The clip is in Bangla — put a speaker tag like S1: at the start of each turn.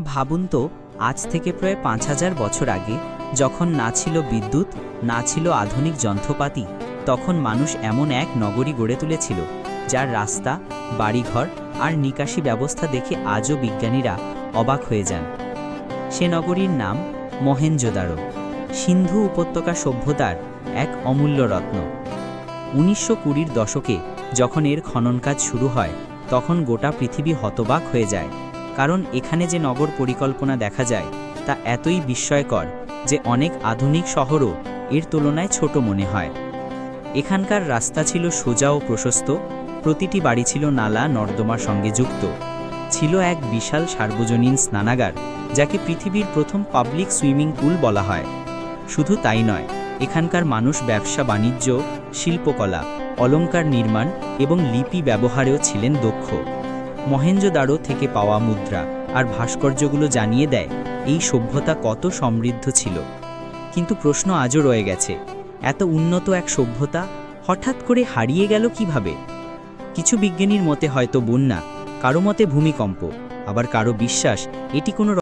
S1: ভাবুন তো, আজ থেকে প্রায় ৫,০০০ বছর আগে, যখন না ছিল বিদ্যুৎ, না ছিল আধুনিক যন্ত্রপাতি, তখন মানুষ এমন এক নগরী গড়ে তুলেছিল যার রাস্তা, বাড়িঘর আর নিকাশি ব্যবস্থা দেখে আজও বিজ্ঞানীরা অবাক হয়ে যান। সে নগরীর নাম মহেঞ্জোদারো, সিন্ধু উপত্যকা সভ্যতার এক অমূল্য রত্ন। ১৯২০-র দশকে যখন এর খনন কাজ শুরু হয়, তখন গোটা পৃথিবী হতবাক হয়ে যায়, কারণ এখানে যে নগর পরিকল্পনা দেখা যায় তা এতই বিস্ময়কর যে অনেক আধুনিক শহরও এর তুলনায় ছোট মনে হয়। এখানকার রাস্তা ছিল সোজা ও প্রশস্ত, প্রতিটি বাড়ি ছিল নালা নর্দমার সঙ্গে যুক্ত, ছিল এক বিশাল সার্বজনীন স্নানাগার যাকে পৃথিবীর প্রথম পাবলিক সুইমিং পুল বলা হয়। শুধু তাই নয়, এখানকার মানুষ ব্যবসা বাণিজ্য, শিল্পকলা, অলংকার নির্মাণ এবং লিপি ব্যবহারেও ছিলেন দক্ষ। মহেঞ্জোদারো থেকে পাওয়া মুদ্রা আর ভাস্কর্যগুলো জানিয়ে দেয় এই সভ্যতা কত সমৃদ্ধ ছিল। কিন্তু প্রশ্ন আজও রয়ে গেছে, এত উন্নত এক সভ্যতা হঠাৎ করে হারিয়ে গেল কিভাবে? কিছু বিজ্ঞানীর মতে হয়তো বন্যা, কারো মতে ভূমিকম্প, আবার কারো বিশ্বাস এটি কোনো